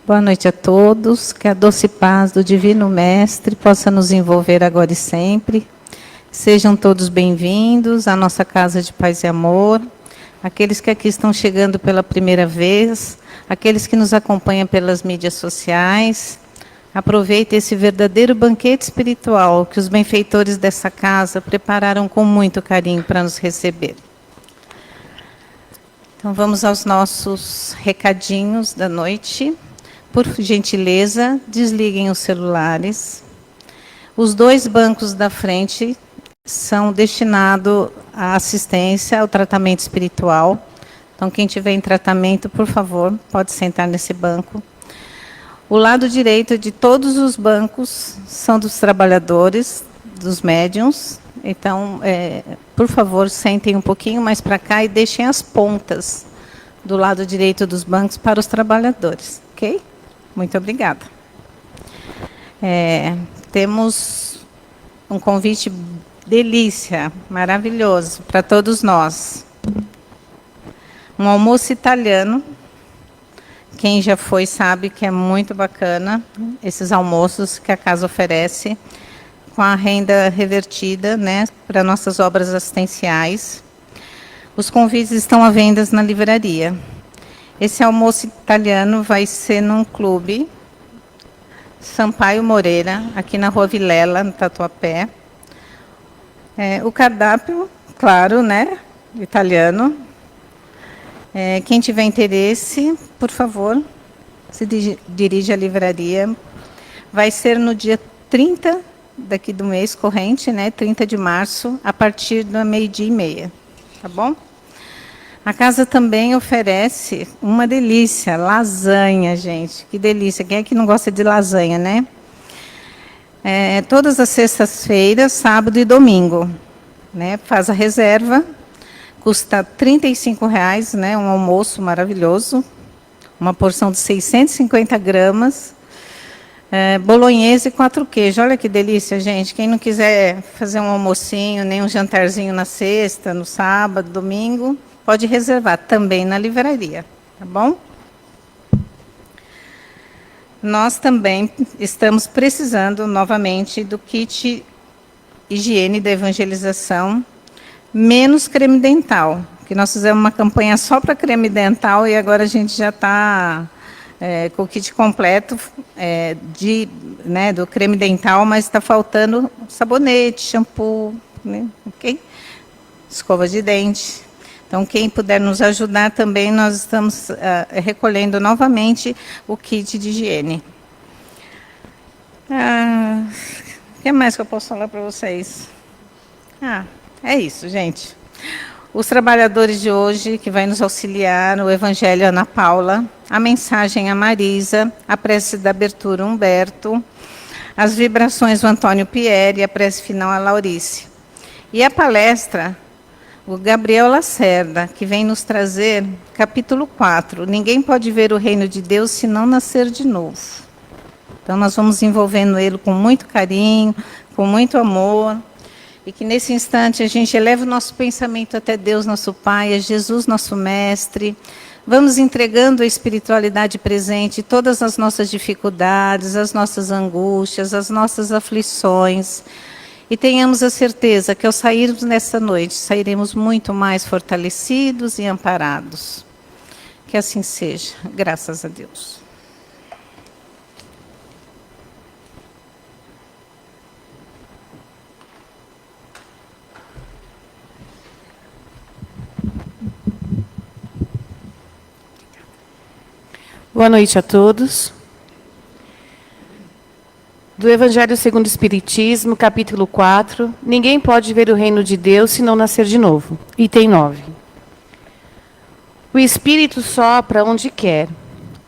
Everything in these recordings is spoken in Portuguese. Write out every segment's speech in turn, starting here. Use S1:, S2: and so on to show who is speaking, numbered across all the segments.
S1: Boa noite a todos, que a doce paz do Divino Mestre possa nos envolver agora e sempre. Sejam todos bem-vindos à nossa Casa de Paz e Amor, aqueles que aqui estão chegando pela primeira vez, aqueles que nos acompanham pelas mídias sociais. Aproveite esse verdadeiro banquete espiritual que os benfeitores dessa casa prepararam com muito carinho para nos receber. Então vamos aos nossos recadinhos da noite. Por gentileza, desliguem os celulares. Os 2 bancos da frente são destinados à assistência, ao tratamento espiritual. Então, quem tiver em tratamento, por favor, pode sentar nesse banco. O lado direito de todos os bancos são dos trabalhadores, dos médiuns. Então, por favor, sentem um pouquinho mais para cá e deixem as pontas do lado direito dos bancos para os trabalhadores, ok? Muito obrigada. Temos um convite delícia, maravilhoso, para todos nós. Um almoço italiano. Quem já foi sabe que é muito bacana esses almoços que a casa oferece, com a renda revertida, né, para nossas obras assistenciais. Os convites estão à venda na livraria. Esse almoço italiano vai ser num clube, Sampaio Moreira, aqui na Rua Vilela, no Tatuapé. O cardápio, claro, né, italiano. Quem tiver interesse, por favor, se dirige à livraria. Vai ser no dia 30 daqui do mês corrente, né, 30 de março, a partir do 12h30, tá bom? A casa também oferece uma delícia, lasanha, gente. Que delícia. Quem é que não gosta de lasanha, né? Todas as sextas-feiras, sábado e domingo. Né? Faz a reserva. Custa R$ 35,00, né? Um almoço maravilhoso. Uma porção de 650 gramas. Bolonhesa e 4 queijos. Olha que delícia, gente. Quem não quiser fazer um almocinho, nem um jantarzinho na sexta, no sábado, domingo, pode reservar também na livraria, tá bom? Nós também estamos precisando novamente do kit higiene da evangelização, menos creme dental, que nós fizemos uma campanha só para creme dental e agora a gente já está com o kit completo do creme dental, mas está faltando sabonete, shampoo, né, ok? Escova de dente. Então, quem puder nos ajudar também, nós estamos recolhendo novamente o kit de higiene. O que mais que eu posso falar para vocês? É isso, gente. Os trabalhadores de hoje, que vai nos auxiliar, o Evangelho Ana Paula, a mensagem a Marisa, a prece da abertura Humberto, as vibrações o Antônio Pierre, a prece final a Laurice. E a palestra, o Gabriel Lacerda, que vem nos trazer capítulo 4. Ninguém pode ver o reino de Deus se não nascer de novo. Então, nós vamos envolvendo ele com muito carinho, com muito amor. E que nesse instante a gente eleva o nosso pensamento até Deus, nosso Pai, a Jesus, nosso Mestre. Vamos entregando a espiritualidade presente, todas as nossas dificuldades, as nossas angústias, as nossas aflições. E tenhamos a certeza que ao sairmos nessa noite, sairemos muito mais fortalecidos e amparados. Que assim seja, graças a Deus.
S2: Boa noite a todos. Do Evangelho segundo o Espiritismo, capítulo 4. Ninguém pode ver o reino de Deus se não nascer de novo. Item 9. O Espírito sopra onde quer,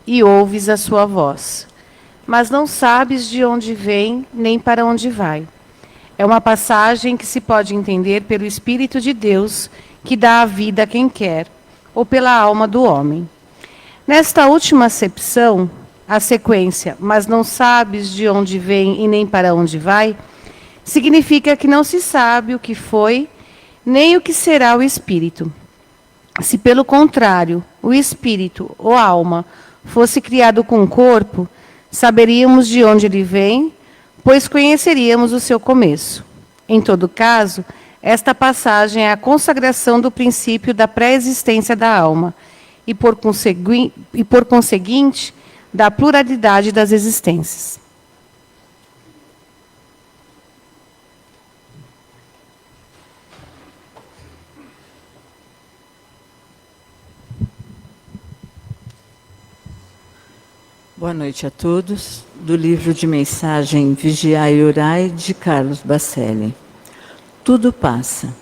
S2: e ouves a sua voz. Mas não sabes de onde vem, nem para onde vai. É uma passagem que se pode entender pelo Espírito de Deus, que dá a vida a quem quer, ou pela alma do homem. Nesta última acepção, a sequência, mas não sabes de onde vem e nem para onde vai, significa que não se sabe o que foi, nem o que será o espírito. Se, pelo contrário, o espírito ou a alma fosse criado com corpo, saberíamos de onde ele vem, pois conheceríamos o seu começo. Em todo caso, esta passagem é a consagração do princípio da pré-existência da alma e, por conseguinte, da pluralidade das existências.
S3: Boa noite a todos. Do livro de mensagem Vigiai e Orai, de Carlos Bacelli. Tudo passa.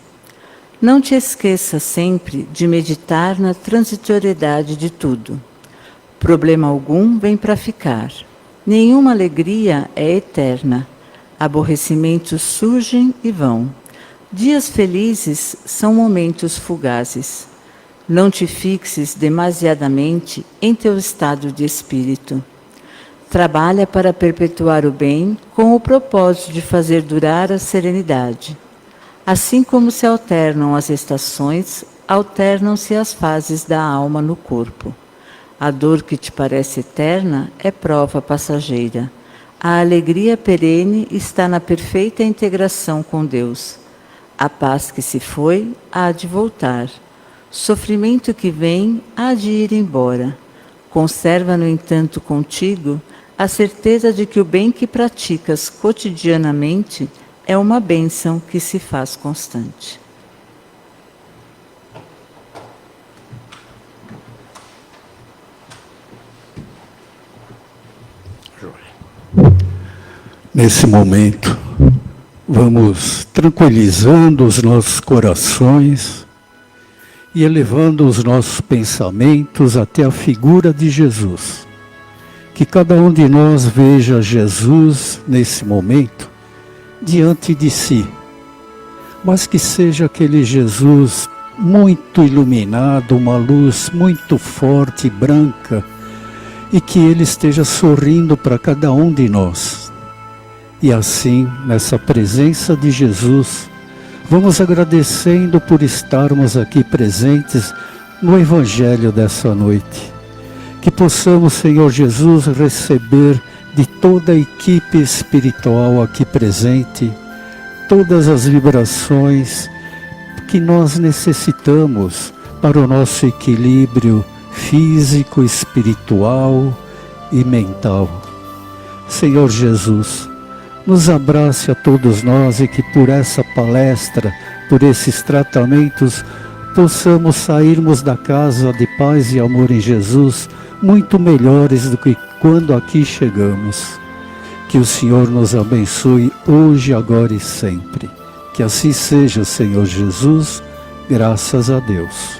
S3: Não te esqueça sempre de meditar na transitoriedade de tudo. Problema algum vem para ficar. Nenhuma alegria é eterna. Aborrecimentos surgem e vão. Dias felizes são momentos fugazes. Não te fixes demasiadamente em teu estado de espírito. Trabalha para perpetuar o bem com o propósito de fazer durar a serenidade. Assim como se alternam as estações, alternam-se as fases da alma no corpo. A dor que te parece eterna é prova passageira. A alegria perene está na perfeita integração com Deus. A paz que se foi há de voltar. Sofrimento que vem há de ir embora. Conserva, no entanto, contigo a certeza de que o bem que praticas cotidianamente é uma bênção que se faz constante.
S4: Nesse momento, vamos tranquilizando os nossos corações e elevando os nossos pensamentos até a figura de Jesus. Que cada um de nós veja Jesus nesse momento diante de si, mas que seja aquele Jesus muito iluminado, uma luz muito forte, branca, e que Ele esteja sorrindo para cada um de nós. E assim, nessa presença de Jesus, vamos agradecendo por estarmos aqui presentes no Evangelho dessa noite. Que possamos, Senhor Jesus, receber de toda a equipe espiritual aqui presente todas as vibrações que nós necessitamos para o nosso equilíbrio físico, espiritual e mental. Senhor Jesus, nos abrace a todos nós e que por essa palestra, por esses tratamentos, possamos sairmos da casa de paz e amor em Jesus muito melhores do que quando aqui chegamos. Que o Senhor nos abençoe hoje, agora e sempre. Que assim seja, Senhor Jesus, graças a Deus.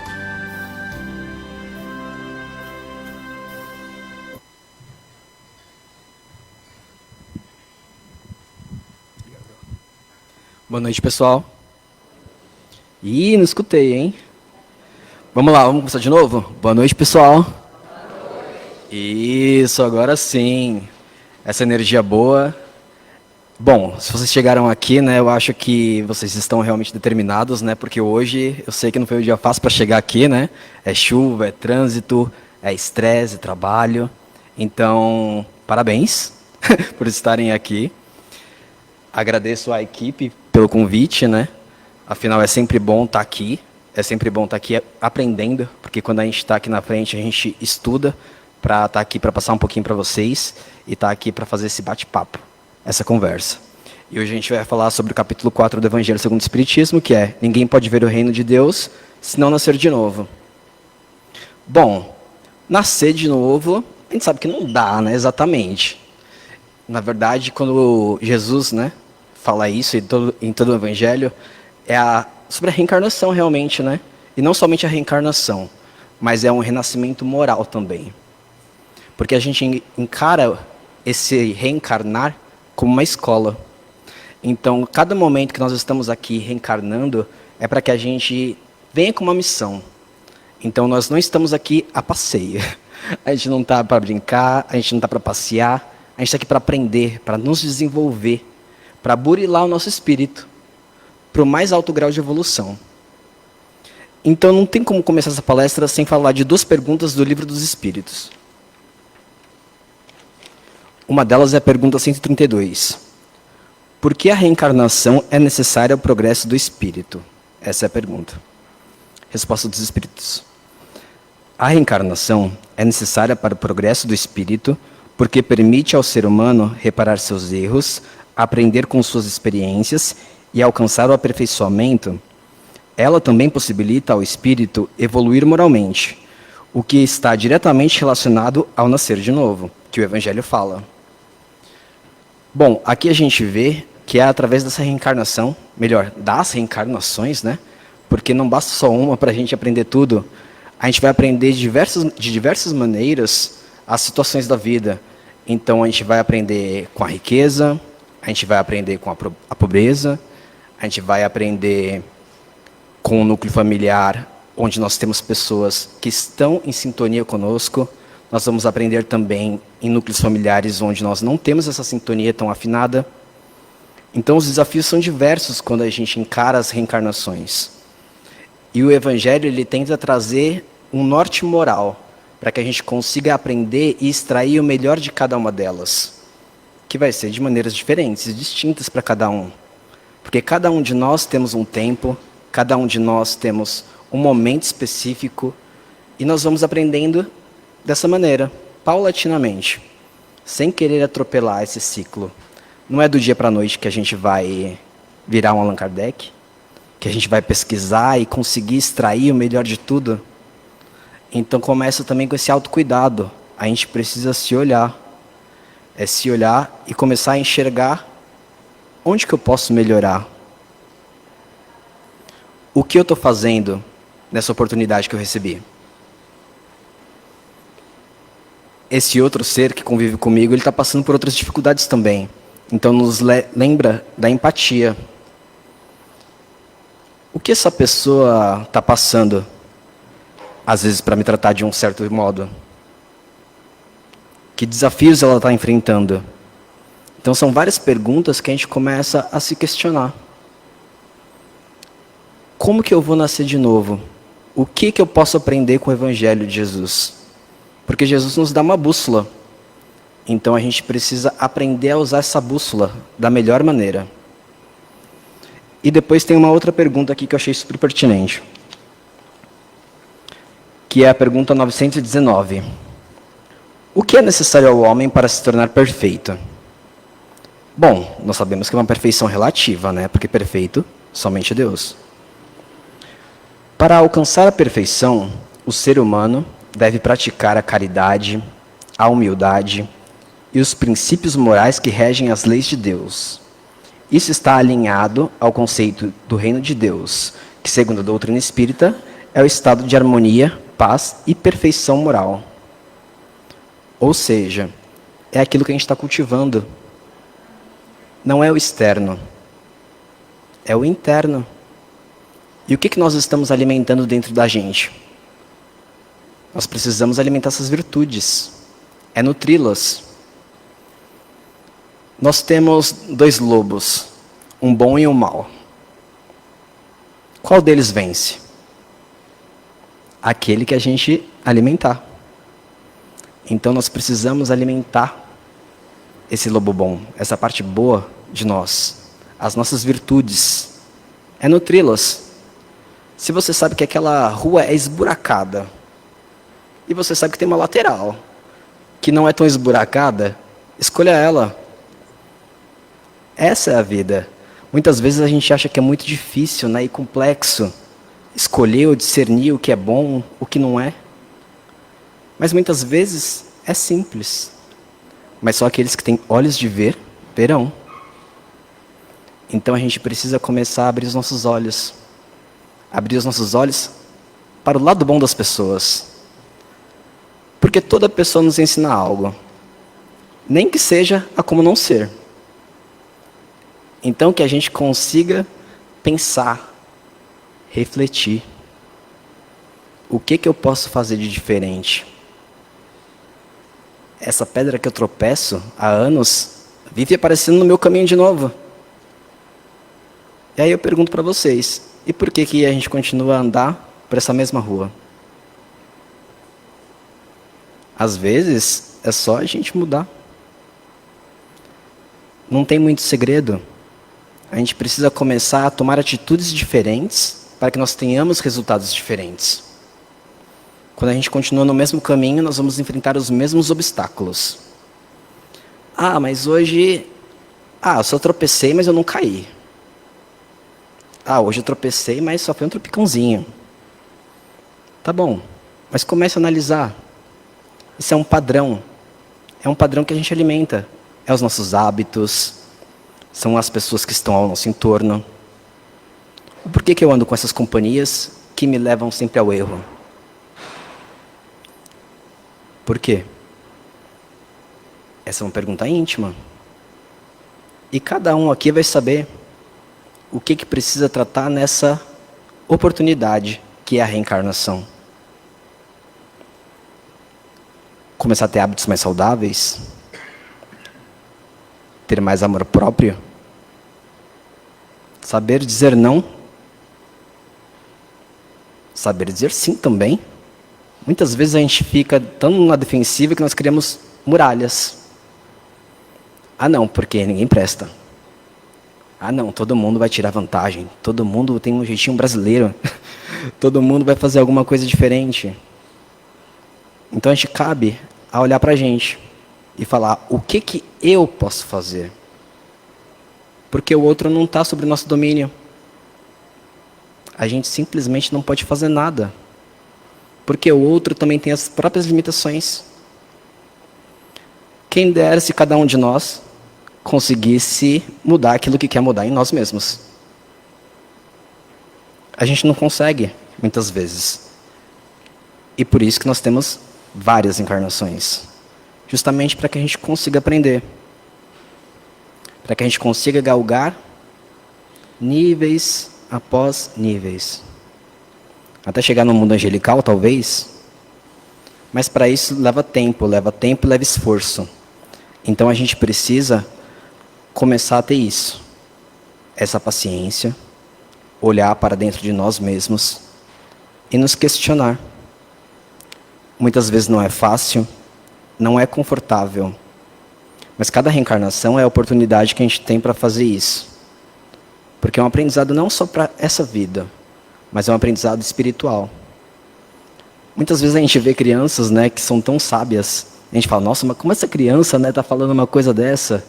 S5: Boa noite, pessoal. Ih, não escutei, hein? Vamos lá, vamos começar de novo? Boa noite, pessoal. Boa noite. Isso, agora sim. Essa energia boa. Bom, se vocês chegaram aqui, né, eu acho que vocês estão realmente determinados, né, porque hoje eu sei que não foi um dia fácil para chegar aqui, né? É chuva, é trânsito, é estresse, trabalho. Então, parabéns por estarem aqui. Agradeço à equipe pelo convite, né? Afinal, é sempre bom estar aqui. É sempre bom estar aqui aprendendo, porque quando a gente está aqui na frente, a gente estuda para estar aqui para passar um pouquinho para vocês e estar aqui para fazer esse bate-papo, essa conversa. E hoje a gente vai falar sobre o capítulo 4 do Evangelho segundo o Espiritismo, que é: ninguém pode ver o reino de Deus se não nascer de novo. Bom, nascer de novo, a gente sabe que não dá, né? Exatamente. Na verdade, quando Jesus, né, fala isso em todo o Evangelho, é sobre a reencarnação realmente, né? E não somente a reencarnação, mas é um renascimento moral também. Porque a gente encara esse reencarnar como uma escola. Então, cada momento que nós estamos aqui reencarnando é para que a gente venha com uma missão. Então, nós não estamos aqui a passeio. A gente não está para brincar, a gente não está para passear, a gente está aqui para aprender, para nos desenvolver, para burilar o nosso espírito para o mais alto grau de evolução. Então, não tem como começar essa palestra sem falar de duas perguntas do Livro dos Espíritos. Uma delas é a pergunta 132. Por que a reencarnação é necessária ao progresso do espírito? Essa é a pergunta. Resposta dos espíritos. A reencarnação é necessária para o progresso do espírito porque permite ao ser humano reparar seus erros, aprender com suas experiências e alcançar o aperfeiçoamento. Ela também possibilita ao espírito evoluir moralmente, o que está diretamente relacionado ao nascer de novo, que o Evangelho fala. Bom, aqui a gente vê que é através dessa reencarnação, melhor, das reencarnações, né? Porque não basta só uma para a gente aprender tudo. A gente vai aprender de diversas maneiras as situações da vida. Então, a gente vai aprender com a riqueza, a gente vai aprender com a pobreza, a gente vai aprender com o núcleo familiar, onde nós temos pessoas que estão em sintonia conosco. Nós vamos aprender também em núcleos familiares onde nós não temos essa sintonia tão afinada. Então, os desafios são diversos quando a gente encara as reencarnações. E o Evangelho ele tenta trazer um norte moral para que a gente consiga aprender e extrair o melhor de cada uma delas, que vai ser de maneiras diferentes, distintas para cada um. Porque cada um de nós temos um tempo, cada um de nós temos um momento específico, e nós vamos aprendendo dessa maneira, paulatinamente, sem querer atropelar esse ciclo. Não é do dia para a noite que a gente vai virar um Allan Kardec, que a gente vai pesquisar e conseguir extrair o melhor de tudo. Então começa também com esse autocuidado. A gente precisa se olhar. É se olhar e começar a enxergar onde que eu posso melhorar. O que eu estou fazendo nessa oportunidade que eu recebi? Esse outro ser que convive comigo, ele está passando por outras dificuldades também. Então nos lembra da empatia. O que essa pessoa está passando, às vezes, para me tratar de um certo modo? Que desafios ela está enfrentando? Então, são várias perguntas que a gente começa a se questionar. Como que eu vou nascer de novo? O que eu posso aprender com o Evangelho de Jesus? Porque Jesus nos dá uma bússola. Então, a gente precisa aprender a usar essa bússola da melhor maneira. E depois tem uma outra pergunta aqui que eu achei super pertinente, que é a pergunta 919. O que é necessário ao homem para se tornar perfeito? Bom, nós sabemos que é uma perfeição relativa, né? Porque perfeito, somente Deus. Para alcançar a perfeição, o ser humano deve praticar a caridade, a humildade e os princípios morais que regem as leis de Deus. Isso está alinhado ao conceito do reino de Deus, que, segundo a doutrina espírita, é o estado de harmonia, paz e perfeição moral. Ou seja, é aquilo que a gente está cultivando. Não é o externo, é o interno. E o que nós estamos alimentando dentro da gente? Nós precisamos alimentar essas virtudes, é nutri-las. Nós temos dois lobos, um bom e um mau. Qual deles vence? Aquele que a gente alimentar. Então nós precisamos alimentar esse lobo bom, essa parte boa de nós, as nossas virtudes, é nutri-las. Se você sabe que aquela rua é esburacada, e você sabe que tem uma lateral que não é tão esburacada, escolha ela. Essa é a vida. Muitas vezes a gente acha que é muito difícil, né, e complexo escolher ou discernir o que é bom, o que não é. Mas muitas vezes é simples. Mas só aqueles que têm olhos de ver, verão. Então a gente precisa começar a abrir os nossos olhos. Abrir os nossos olhos para o lado bom das pessoas. Porque toda pessoa nos ensina algo. Nem que seja a como não ser. Então que a gente consiga pensar, refletir. O que eu posso fazer de diferente? Essa pedra que eu tropeço há anos vive aparecendo no meu caminho de novo. E aí eu pergunto para vocês, e por que a gente continua a andar por essa mesma rua? Às vezes é só a gente mudar. Não tem muito segredo. A gente precisa começar a tomar atitudes diferentes para que nós tenhamos resultados diferentes. Quando a gente continua no mesmo caminho, nós vamos enfrentar os mesmos obstáculos. Ah, mas hoje... eu só tropecei, mas eu não caí. Hoje eu tropecei, mas só foi um tropicãozinho. Tá bom, mas comece a analisar. Isso é um padrão. É um padrão que a gente alimenta. É os nossos hábitos, são as pessoas que estão ao nosso entorno. Por que eu ando com essas companhias que me levam sempre ao erro? Por quê? Essa é uma pergunta íntima. E cada um aqui vai saber o que precisa tratar nessa oportunidade que é a reencarnação. Começar a ter hábitos mais saudáveis? Ter mais amor próprio? Saber dizer não? Saber dizer sim também? Muitas vezes a gente fica tão na defensiva que nós criamos muralhas. Não, porque ninguém presta. Não, todo mundo vai tirar vantagem. Todo mundo tem um jeitinho brasileiro. Todo mundo vai fazer alguma coisa diferente. Então a gente cabe a olhar para a gente e falar, o que eu posso fazer? Porque o outro não está sobre o nosso domínio. A gente simplesmente não pode fazer nada. Porque o outro também tem as próprias limitações. Quem dera se cada um de nós conseguisse mudar aquilo que quer mudar em nós mesmos. A gente não consegue, muitas vezes. E por isso que nós temos várias encarnações. Justamente para que a gente consiga aprender. Para que a gente consiga galgar níveis após níveis. Até chegar no mundo angelical, talvez. Mas para isso leva tempo e leva esforço. Então a gente precisa começar a ter isso. Essa paciência, olhar para dentro de nós mesmos e nos questionar. Muitas vezes não é fácil, não é confortável. Mas cada reencarnação é a oportunidade que a gente tem para fazer isso. Porque é um aprendizado não só para essa vida, mas é um aprendizado espiritual. Muitas vezes a gente vê crianças, né, que são tão sábias. A gente fala, nossa, mas como essa criança, né, está falando uma coisa dessa?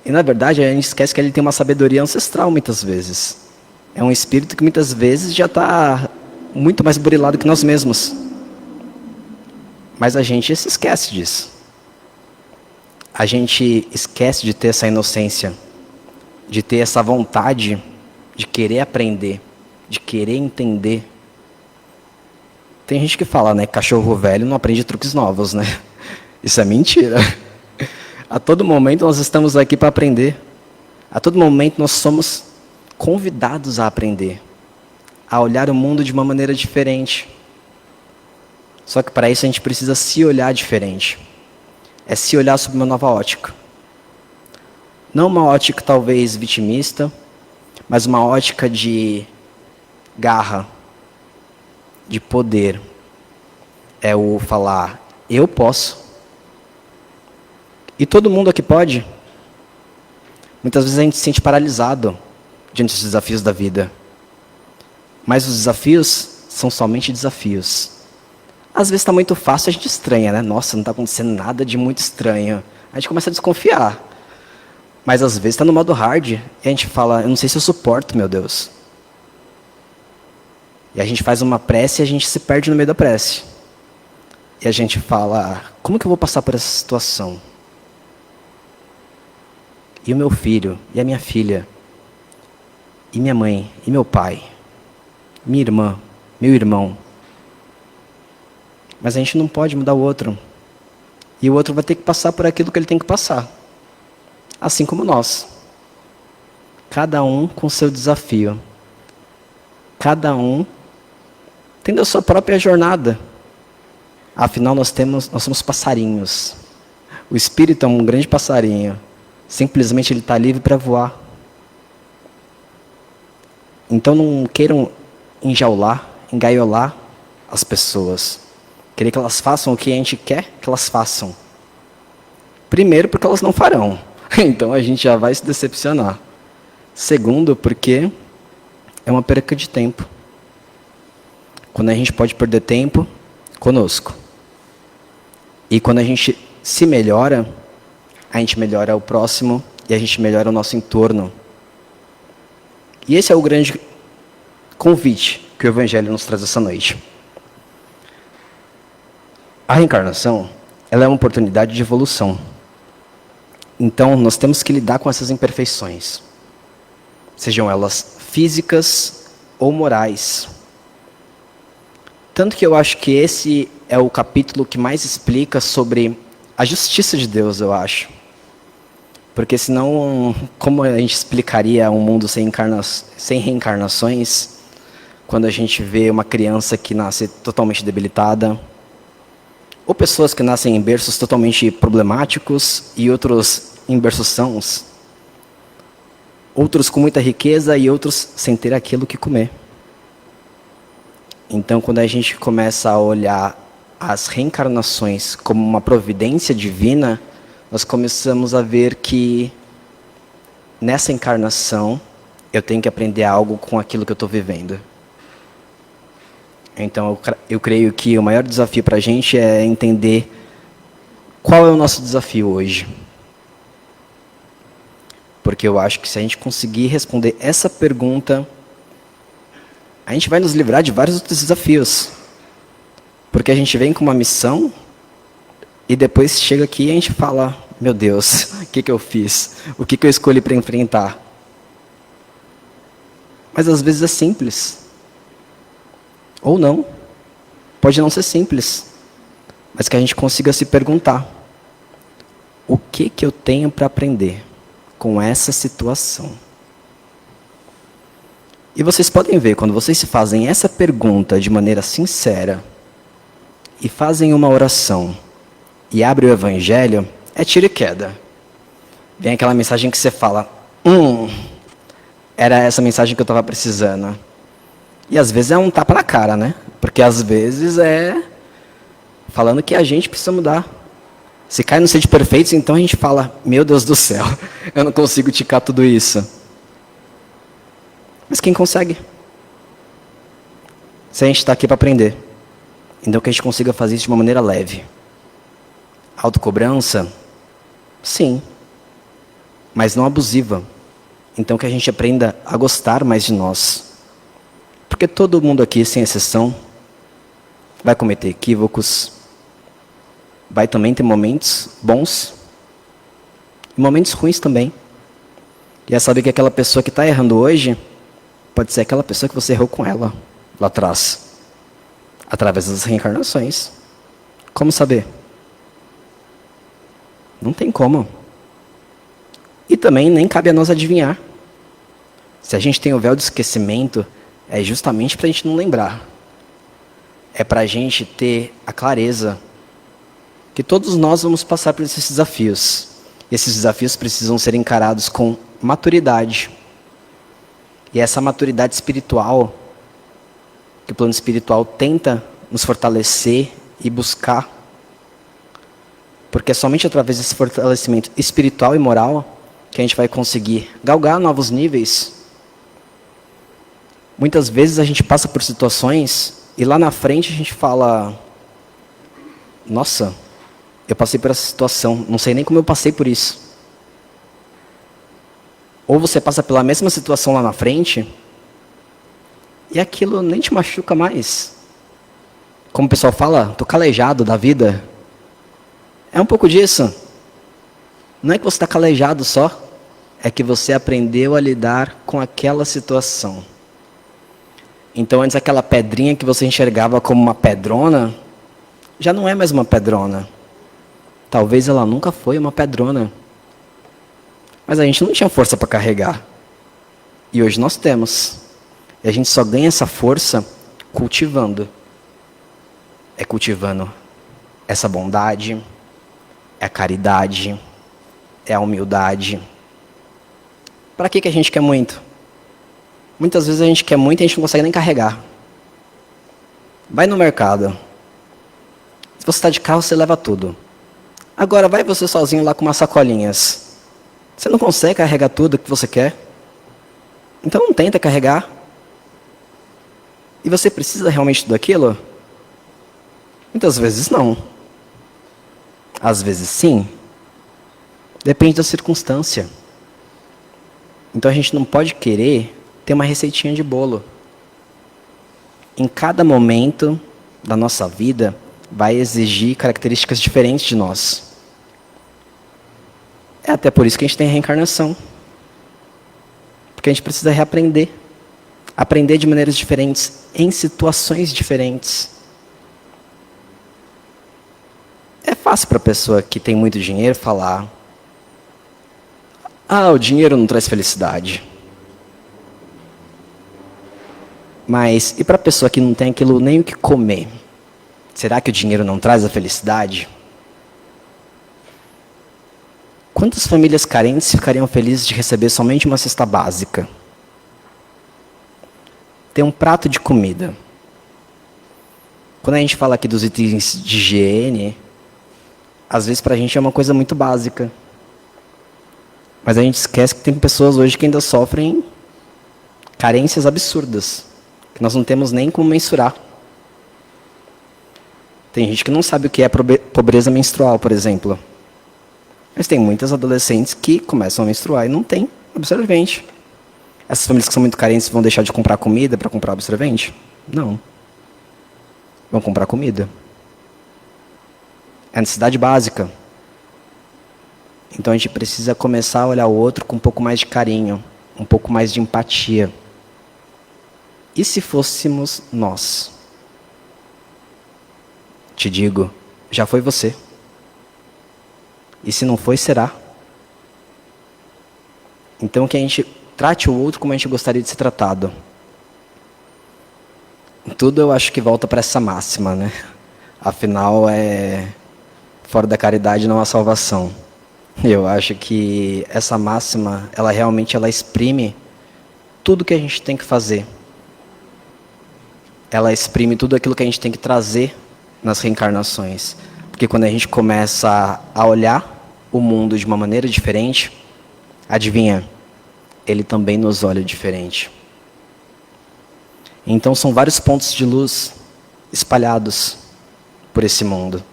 S5: E na verdade a gente esquece que ele tem uma sabedoria ancestral muitas vezes. É um espírito que muitas vezes já está muito mais burilado que nós mesmos. Mas a gente se esquece disso. A gente esquece de ter essa inocência, de ter essa vontade de querer aprender, de querer entender. Tem gente que fala, né, cachorro velho não aprende truques novos, né? Isso é mentira. A todo momento nós estamos aqui para aprender. A todo momento nós somos convidados a aprender, a olhar o mundo de uma maneira diferente. Só que para isso a gente precisa se olhar diferente. É se olhar sob uma nova ótica. Não uma ótica talvez vitimista, mas uma ótica de garra, de poder. É o falar, eu posso. E todo mundo aqui pode. Muitas vezes a gente se sente paralisado diante dos desafios da vida. Mas os desafios são somente desafios. Às vezes está muito fácil, a gente estranha, né? Nossa, não está acontecendo nada de muito estranho. A gente começa a desconfiar. Mas às vezes está no modo hard e a gente fala, eu não sei se eu suporto, meu Deus. E a gente faz uma prece e a gente se perde no meio da prece. E a gente fala, como que eu vou passar por essa situação? E o meu filho, e a minha filha, e minha mãe, e meu pai, minha irmã, meu irmão. Mas a gente não pode mudar o outro. E o outro vai ter que passar por aquilo que ele tem que passar. Assim como nós. Cada um com seu desafio. Cada um tendo a sua própria jornada. Afinal, nós somos passarinhos. O espírito é um grande passarinho. Simplesmente ele está livre para voar. Então não queiram enjaular, engaiolar as pessoas. Querer que elas façam o que a gente quer que elas façam. Primeiro porque elas não farão. Então a gente já vai se decepcionar. Segundo, porque é uma perca de tempo. Quando a gente pode perder tempo conosco. E quando a gente se melhora, a gente melhora o próximo e a gente melhora o nosso entorno. E esse é o grande convite que o Evangelho nos traz essa noite. A reencarnação, ela é uma oportunidade de evolução. Então, nós temos que lidar com essas imperfeições. Sejam elas físicas ou morais. Tanto que eu acho que esse é o capítulo que mais explica sobre a justiça de Deus, eu acho. Porque senão, como a gente explicaria um mundo sem reencarnações, quando a gente vê uma criança que nasce totalmente debilitada, ou pessoas que nascem em berços totalmente problemáticos e outros em berços sãos, outros com muita riqueza e outros sem ter aquilo que comer. Então, quando a gente começa a olhar as reencarnações como uma providência divina, nós começamos a ver que nessa encarnação eu tenho que aprender algo com aquilo que eu estou vivendo. Então, eu creio que o maior desafio para a gente é entender qual é o nosso desafio hoje. Porque eu acho que se a gente conseguir responder essa pergunta, a gente vai nos livrar de vários outros desafios. Porque a gente vem com uma missão e depois chega aqui e a gente fala, meu Deus, o que eu fiz? O que eu escolhi para enfrentar? Mas às vezes é simples. Ou não. Pode não ser simples. Mas que a gente consiga se perguntar, o que eu tenho para aprender com essa situação? E vocês podem ver, quando vocês se fazem essa pergunta de maneira sincera, e fazem uma oração, e abrem o Evangelho, é tiro e queda. Vem aquela mensagem que você fala, era essa mensagem que eu estava precisando. E às vezes é um tapa na cara, né? Porque às vezes é falando que a gente precisa mudar. Se cai no ser de perfeitos, então a gente fala, meu Deus do céu, eu não consigo ticar tudo isso. Mas quem consegue? Se a gente está aqui para aprender. Então que a gente consiga fazer isso de uma maneira leve. Autocobrança? Sim. Mas não abusiva. Então que a gente aprenda a gostar mais de nós. Porque todo mundo aqui, sem exceção, vai cometer equívocos. Vai também ter momentos bons. E momentos ruins também. E é saber que aquela pessoa que está errando hoje pode ser aquela pessoa que você errou com ela lá atrás, através das reencarnações. Como saber? Não tem como. E também nem cabe a nós adivinhar. Se a gente tem o véu do esquecimento, é justamente para a gente não lembrar. É para a gente ter a clareza que todos nós vamos passar por esses desafios. E esses desafios precisam ser encarados com maturidade. E essa maturidade espiritual, que o plano espiritual tenta nos fortalecer e buscar, porque é somente através desse fortalecimento espiritual e moral que a gente vai conseguir galgar novos níveis. Muitas vezes a gente passa por situações e lá na frente a gente fala, nossa, eu passei por essa situação, não sei nem como eu passei por isso. Ou você passa pela mesma situação lá na frente e aquilo nem te machuca mais. Como o pessoal fala, tô calejado da vida. É um pouco disso. Não é que você está calejado só, é que você aprendeu a lidar com aquela situação. Então antes aquela pedrinha que você enxergava como uma pedrona, já não é mais uma pedrona. Talvez ela nunca foi uma pedrona. Mas a gente não tinha força para carregar. E hoje nós temos. E a gente só ganha essa força cultivando. É cultivando essa bondade, é a caridade, é a humildade. Para que a gente quer muito? Muitas vezes a gente quer muito e a gente não consegue nem carregar. Vai no mercado. Se você está de carro, você leva tudo. Agora vai você sozinho lá com umas sacolinhas. Você não consegue carregar tudo que você quer? Então não tenta carregar. E você precisa realmente daquilo? Muitas vezes não. Às vezes sim. Depende da circunstância. Então a gente não pode querer ter uma receitinha de bolo. Em cada momento da nossa vida vai exigir características diferentes de nós. É até por isso que a gente tem a reencarnação. Porque a gente precisa reaprender. Aprender de maneiras diferentes, em situações diferentes. É fácil para a pessoa que tem muito dinheiro falar: ah, o dinheiro não traz felicidade. Mas e para a pessoa que não tem aquilo nem o que comer? Será que o dinheiro não traz a felicidade? Quantas famílias carentes ficariam felizes de receber somente uma cesta básica? Ter um prato de comida. Quando a gente fala aqui dos itens de higiene, às vezes para a gente é uma coisa muito básica. Mas a gente esquece que tem pessoas hoje que ainda sofrem carências absurdas, que nós não temos nem como mensurar. Tem gente que não sabe o que é pobreza menstrual, por exemplo. Mas tem muitas adolescentes que começam a menstruar e não tem absorvente. Essas famílias que são muito carentes vão deixar de comprar comida para comprar absorvente? Não. Vão comprar comida. É a necessidade básica. Então a gente precisa começar a olhar o outro com um pouco mais de carinho, um pouco mais de empatia. E se fôssemos nós? Te digo, já foi você. E se não foi, será. Então que a gente trate o outro como a gente gostaria de ser tratado. Tudo eu acho que volta para essa máxima, né? Afinal, fora da caridade não há salvação. Eu acho que essa máxima, ela realmente exprime tudo que a gente tem que fazer. Ela exprime tudo aquilo que a gente tem que trazer nas reencarnações. Porque quando a gente começa a olhar o mundo de uma maneira diferente, adivinha? Ele também nos olha diferente. Então são vários pontos de luz espalhados por esse mundo.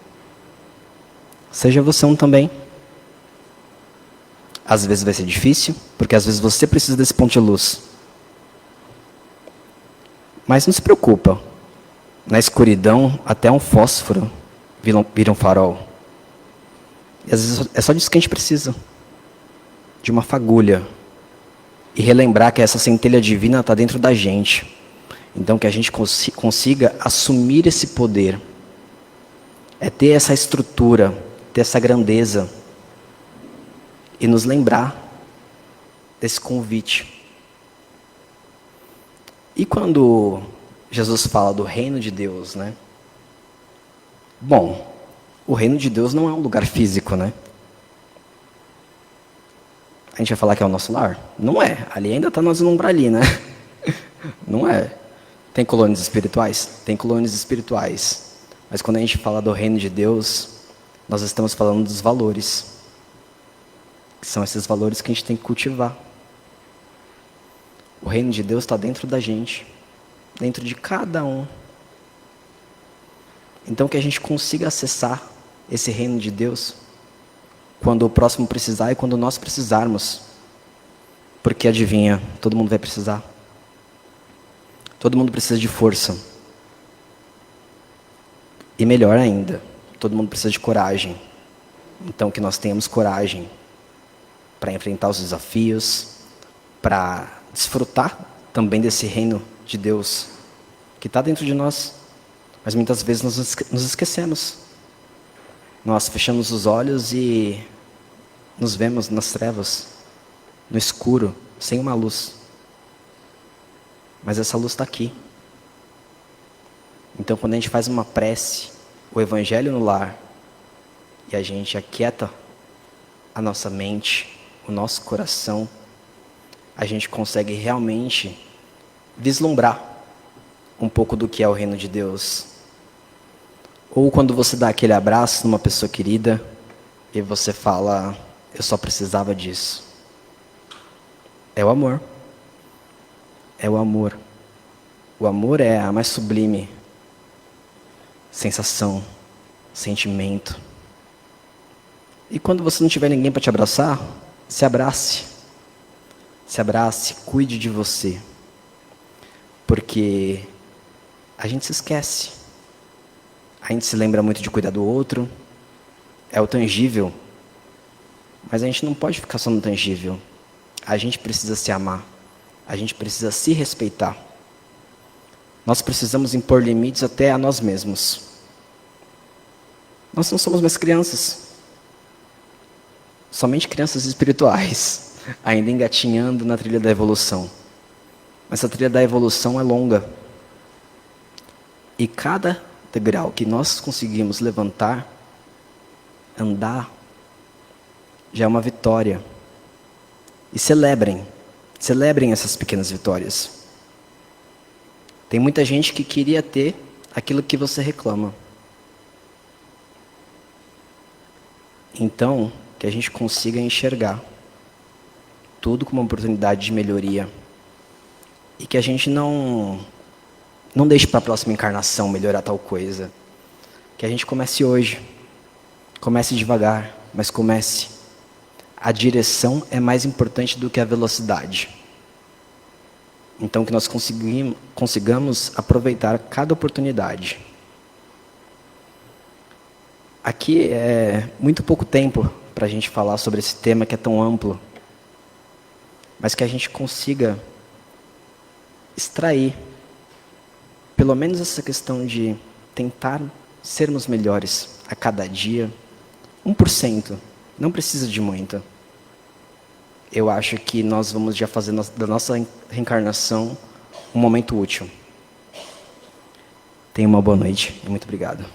S5: Seja você um também. Às vezes vai ser difícil, porque às vezes você precisa desse ponto de luz. Mas não se preocupa. Na escuridão, até um fósforo vira um farol. E às vezes é só disso que a gente precisa. De uma fagulha. E relembrar que essa centelha divina está dentro da gente. Então que a gente consiga assumir esse poder. É ter essa estrutura, ter essa grandeza. E nos lembrar desse convite. E quando Jesus fala do reino de Deus, né? Bom, o reino de Deus não é um lugar físico, né? A gente vai falar que é o nosso lar? Não é. Ali ainda está nós ali, né? Não é. Tem colônias espirituais? Tem colônias espirituais. Mas quando a gente fala do reino de Deus, nós estamos falando dos valores. Que são esses valores que a gente tem que cultivar. O reino de Deus está dentro da gente. Dentro de cada um. Então que a gente consiga acessar esse reino de Deus quando o próximo precisar e quando nós precisarmos. Porque adivinha, todo mundo vai precisar. Todo mundo precisa de força. E melhor ainda, todo mundo precisa de coragem. Então que nós tenhamos coragem para enfrentar os desafios, para desfrutar também desse reino de Deus que está dentro de nós. Mas muitas vezes nós nos esquecemos. Nós fechamos os olhos e nos vemos nas trevas, no escuro, sem uma luz. Mas essa luz está aqui. Então quando a gente faz uma prece, o evangelho no lar, e a gente aquieta a nossa mente, o nosso coração, a gente consegue realmente vislumbrar um pouco do que é o reino de Deus. Ou quando você dá aquele abraço numa pessoa querida e você fala: eu só precisava disso. É o amor. É o amor. O amor é a mais sublime sensação, sentimento. E quando você não tiver ninguém para te abraçar, se abrace. Se abrace, cuide de você. Porque a gente se esquece. A gente se lembra muito de cuidar do outro. É o tangível. Mas a gente não pode ficar só no tangível. A gente precisa se amar. A gente precisa se respeitar. Nós precisamos impor limites até a nós mesmos. Nós não somos mais crianças. Somente crianças espirituais, ainda engatinhando na trilha da evolução. Mas a trilha da evolução é longa. E cada degrau que nós conseguimos levantar, andar, já é uma vitória. E celebrem essas pequenas vitórias. Tem muita gente que queria ter aquilo que você reclama. Então, que a gente consiga enxergar tudo como uma oportunidade de melhoria. E que a gente não deixe para a próxima encarnação melhorar tal coisa. Que a gente comece hoje. Comece devagar, mas comece. A direção é mais importante do que a velocidade. Então que nós consigamos aproveitar cada oportunidade. Aqui é muito pouco tempo para a gente falar sobre esse tema que é tão amplo. Mas que a gente consiga extrair, pelo menos essa questão de tentar sermos melhores a cada dia. 1%, não precisa de muito. Eu acho que nós vamos já fazer da nossa reencarnação um momento útil. Tenha uma boa noite e muito obrigado.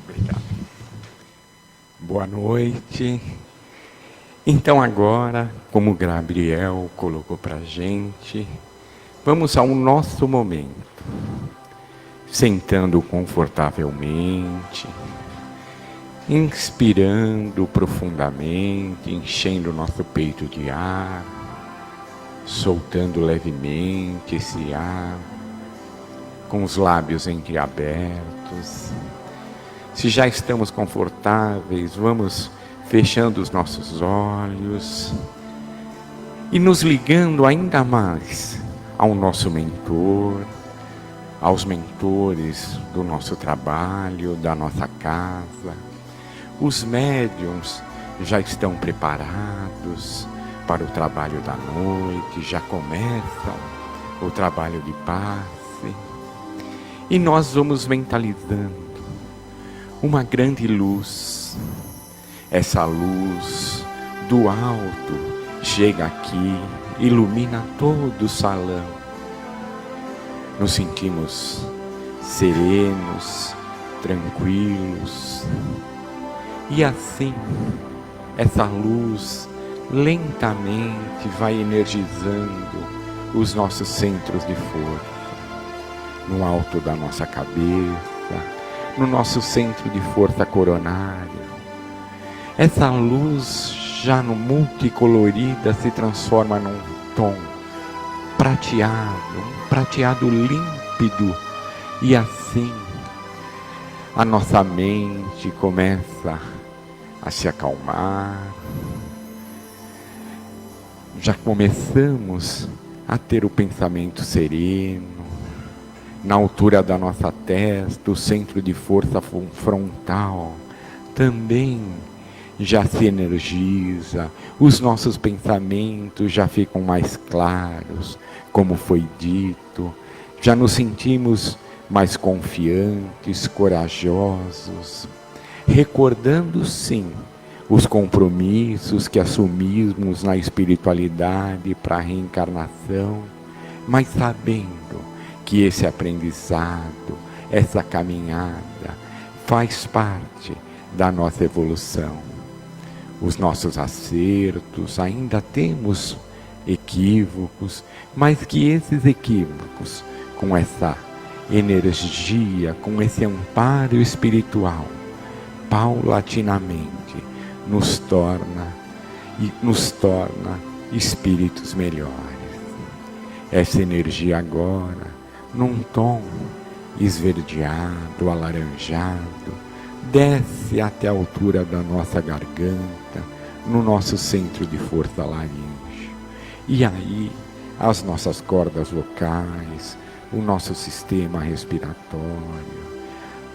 S6: Obrigado. Boa noite. Então agora, como o Gabriel colocou para a gente, vamos ao nosso momento. Sentando confortavelmente, inspirando profundamente, enchendo o nosso peito de ar, soltando levemente esse ar, com os lábios entreabertos. Se já estamos confortáveis, vamos fechando os nossos olhos e nos ligando ainda mais ao nosso mentor, aos mentores do nosso trabalho, da nossa casa. Os médiuns já estão preparados para o trabalho da noite, já começam o trabalho de passe. E nós vamos mentalizando uma grande luz. Essa luz do alto chega aqui, ilumina todo o salão. Nos sentimos serenos, tranquilos. E assim, essa luz lentamente vai energizando os nossos centros de força. No alto da nossa cabeça, no nosso centro de força coronária. Essa luz já no multicolorida se transforma num tom prateado, um prateado límpido. E assim a nossa mente começa a se acalmar. Já começamos a ter o pensamento sereno. Na altura da nossa testa, o centro de força frontal também já se energiza, os nossos pensamentos já ficam mais claros, como foi dito, já nos sentimos mais confiantes, corajosos, recordando sim os compromissos que assumimos na espiritualidade para a reencarnação, mas sabendo que esse aprendizado, essa caminhada faz parte da nossa evolução. Os nossos acertos, ainda temos equívocos, mas que esses equívocos, com essa energia, com esse amparo espiritual, paulatinamente nos torna espíritos melhores. Essa energia agora, num tom esverdeado, alaranjado, desce até a altura da nossa garganta, no nosso centro de força laríngeo. E aí, as nossas cordas vocais, o nosso sistema respiratório,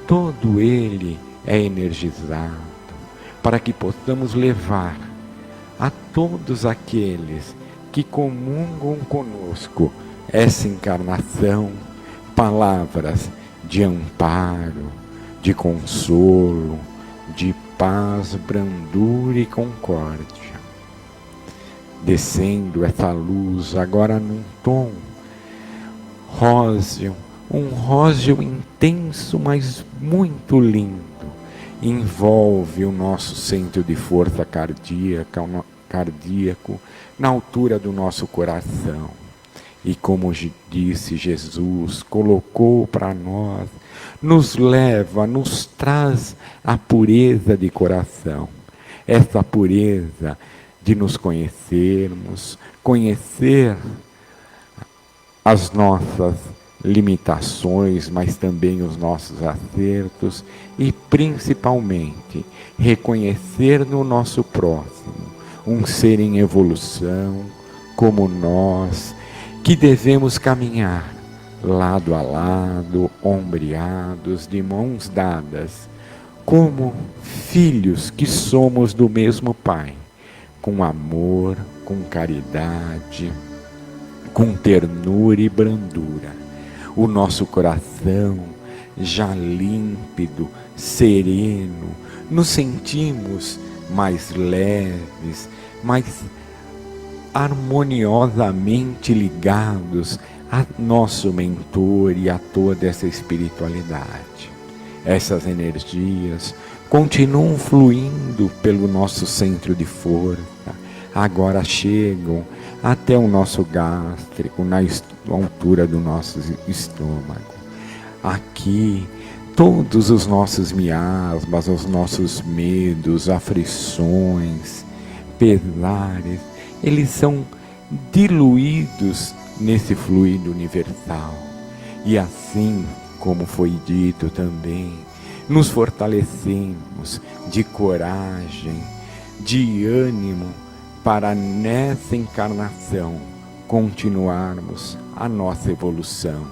S6: todo ele é energizado para que possamos levar a todos aqueles que comungam conosco essa encarnação palavras de amparo, de consolo, de paz, brandura e concórdia. Descendo essa luz agora num tom róseo, um róseo intenso, mas muito lindo, envolve o nosso centro de força cardíaco na altura do nosso coração. E como disse Jesus, colocou para nós, nos leva, nos traz a pureza de coração. Essa pureza de nos conhecermos, conhecer as nossas limitações, mas também os nossos acertos e principalmente reconhecer no nosso próximo um ser em evolução como nós, que devemos caminhar lado a lado, ombreados, de mãos dadas, como filhos que somos do mesmo Pai, com amor, com caridade, com ternura e brandura. O nosso coração já límpido, sereno, nos sentimos mais leves, mais harmoniosamente ligados a nosso mentor e a toda essa espiritualidade. Essas energias continuam fluindo pelo nosso centro de força, agora chegam até o nosso gástrico, na altura do nosso estômago. Aqui, todos os nossos miasmas, os nossos medos, aflições, pesares, eles são diluídos nesse fluido universal. E assim, como foi dito também, nos fortalecemos de coragem, de ânimo, para nessa encarnação continuarmos a nossa evolução.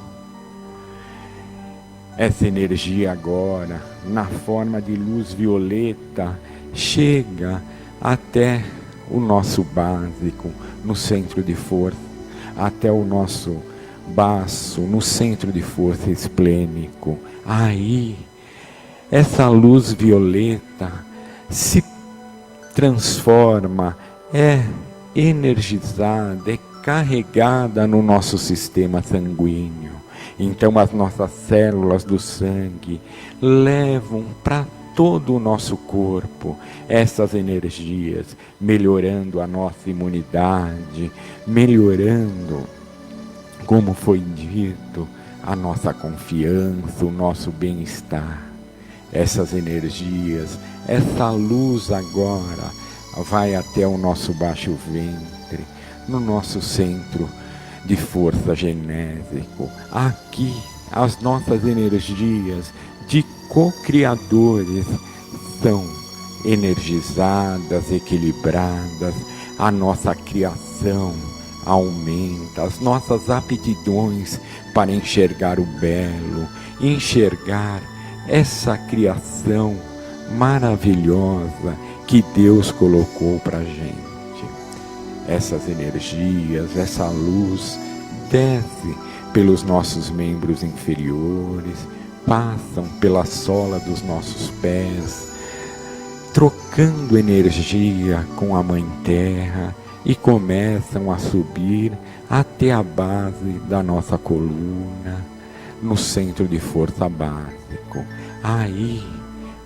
S6: Essa energia agora, na forma de luz violeta, chega até o nosso básico, no centro de força, até o nosso baço, no centro de força esplênico. Aí, essa luz violeta se transforma, é energizada, é carregada no nosso sistema sanguíneo. Então as nossas células do sangue levam para todo o nosso corpo essas energias, melhorando a nossa imunidade, melhorando, como foi dito, a nossa confiança, o nosso bem-estar. Essas energias, essa luz agora vai até o nosso baixo ventre, no nosso centro de força genésico. Aqui, as nossas energias de co-criadores são energizadas, equilibradas, a nossa criação aumenta, as nossas aptidões para enxergar o belo, enxergar essa criação maravilhosa que Deus colocou para a gente. Essas energias, essa luz desce pelos nossos membros inferiores, passam pela sola dos nossos pés, trocando energia com a Mãe Terra e começam a subir até a base da nossa coluna, no centro de força básico. Aí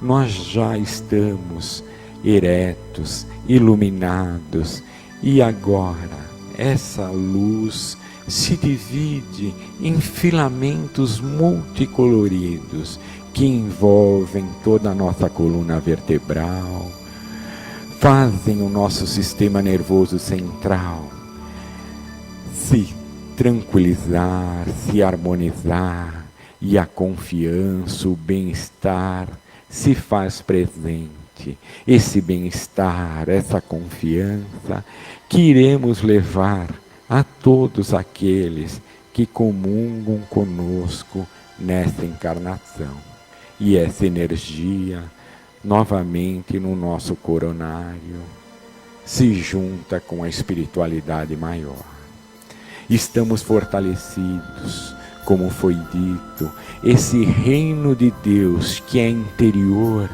S6: nós já estamos eretos, iluminados, e agora essa luz se divide em filamentos multicoloridos que envolvem toda a nossa coluna vertebral, fazem o nosso sistema nervoso central se tranquilizar, se harmonizar, e a confiança, o bem-estar se faz presente. Esse bem-estar, essa confiança que iremos levar a todos aqueles que comungam conosco nessa encarnação. E essa energia, novamente no nosso coronário, se junta com a espiritualidade maior. Estamos fortalecidos, como foi dito, esse reino de Deus que é interior,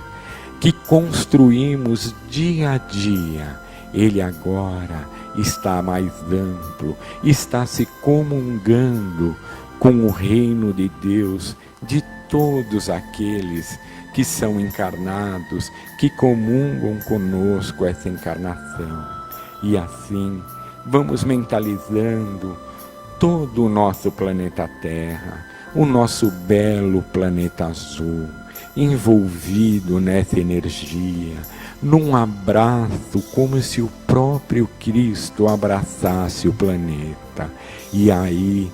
S6: que construímos dia a dia, ele agora está mais amplo, está se comungando com o reino de Deus, de todos aqueles que são encarnados, que comungam conosco essa encarnação. E assim, vamos mentalizando todo o nosso planeta Terra, o nosso belo planeta azul, envolvido nessa energia, num abraço como se o próprio Cristo abraçasse o planeta. E aí,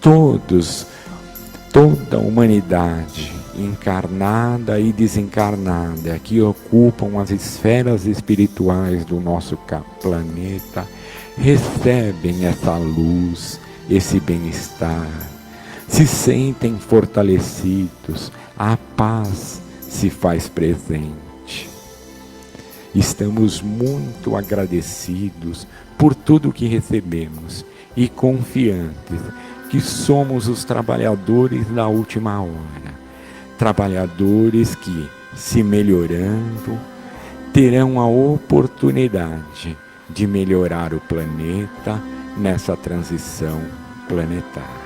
S6: toda a humanidade, encarnada e desencarnada, que ocupam as esferas espirituais do nosso planeta, recebem essa luz, esse bem-estar, se sentem fortalecidos, a paz se faz presente. Estamos muito agradecidos por tudo que recebemos e confiantes que somos os trabalhadores da última hora. Trabalhadores que, se melhorando, terão a oportunidade de melhorar o planeta nessa transição planetária.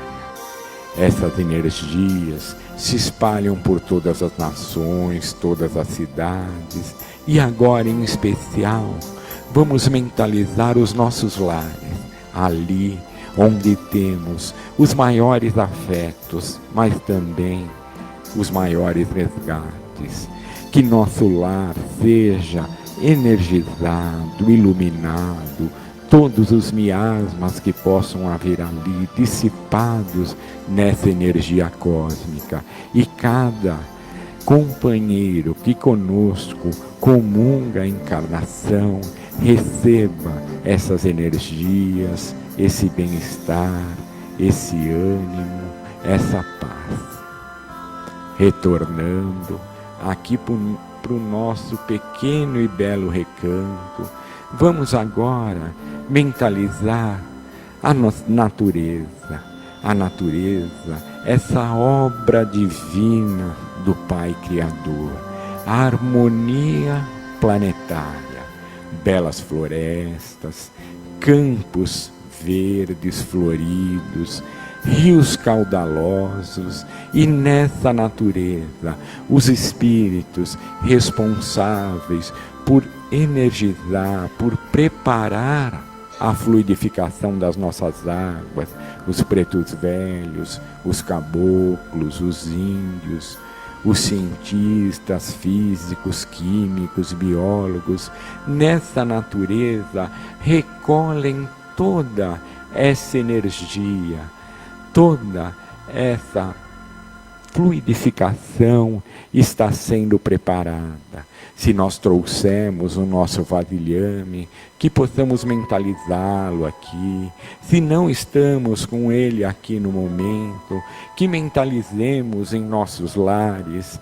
S6: Essas energias se espalham por todas as nações, todas as cidades, e agora em especial vamos mentalizar os nossos lares, ali onde temos os maiores afetos, mas também os maiores resgates. Que nosso lar seja energizado, iluminado, todos os miasmas que possam haver ali, dissipados nessa energia cósmica. E cada companheiro que conosco comunga a encarnação, receba essas energias, esse bem-estar, esse ânimo, essa paz. Retornando aqui para o nosso pequeno e belo recanto, vamos agora mentalizar a natureza. A natureza, essa obra divina do Pai Criador, a harmonia planetária, belas florestas, campos verdes floridos, rios caudalosos, e nessa natureza os espíritos responsáveis por energizar, por preparar a fluidificação das nossas águas, os pretos velhos, os caboclos, os índios, os cientistas físicos, químicos, biólogos, nessa natureza recolhem toda essa energia, toda essa fluidificação está sendo preparada. Se nós trouxemos o nosso vasilhame, que possamos mentalizá-lo aqui. Se não estamos com ele aqui no momento, que mentalizemos em nossos lares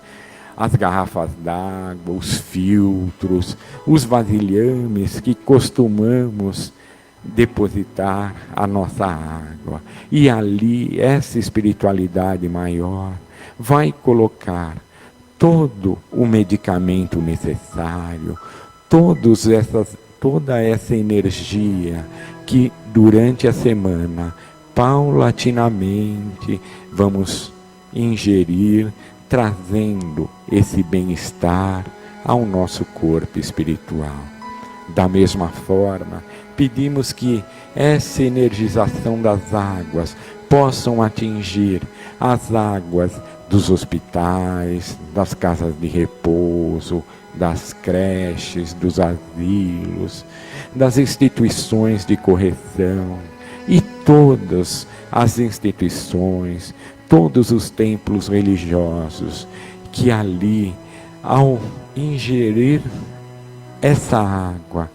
S6: as garrafas d'água, os filtros, os vasilhames que costumamos depositar a nossa água. E ali essa espiritualidade maior vai colocar todo o medicamento necessário, toda essa energia que durante a semana, paulatinamente, vamos ingerir, trazendo esse bem-estar ao nosso corpo espiritual. Da mesma forma, pedimos que essa energização das águas possam atingir as águas dos hospitais, das casas de repouso, das creches, dos asilos, das instituições de correção e todas as instituições, todos os templos religiosos que ali, ao ingerir essa água,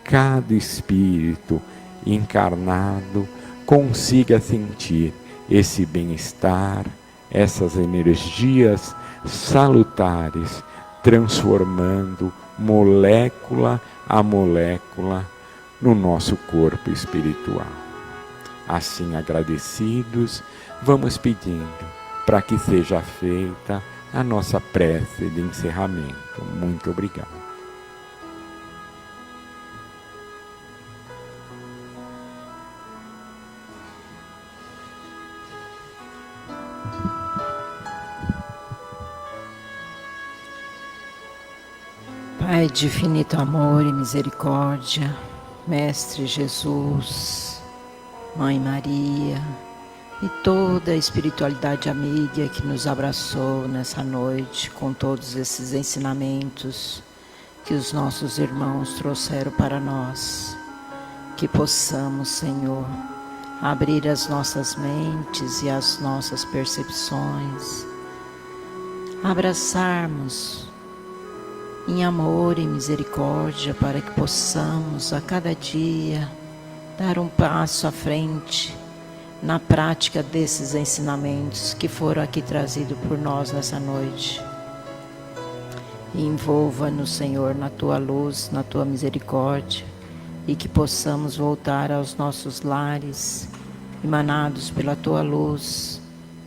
S6: cada espírito encarnado consiga sentir esse bem-estar, essas energias salutares, transformando molécula a molécula no nosso corpo espiritual. Assim, agradecidos, vamos pedindo para que seja feita a nossa prece de encerramento. Muito obrigado.
S7: Pai de infinito amor e misericórdia, Mestre Jesus, Mãe Maria e toda a espiritualidade amiga que nos abraçou nessa noite com todos esses ensinamentos que os nossos irmãos trouxeram para nós. Que possamos, Senhor, abrir as nossas mentes e as nossas percepções, abraçarmos em amor e misericórdia, para que possamos a cada dia dar um passo à frente na prática desses ensinamentos que foram aqui trazidos por nós nessa noite. E envolva-nos, Senhor, na Tua luz, na Tua misericórdia, e que possamos voltar aos nossos lares, emanados pela Tua luz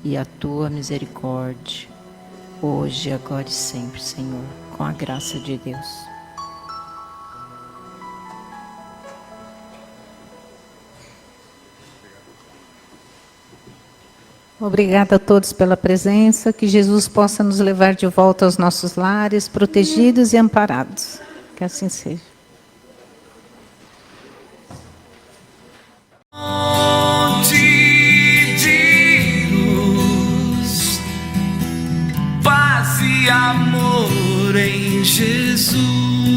S7: e a Tua misericórdia, hoje, agora e sempre, Senhor, com a graça de Deus.
S1: Obrigada a todos pela presença, que Jesus possa nos levar de volta aos nossos lares, protegidos e amparados. Que assim seja.
S8: De luz, paz e amor em Jesus.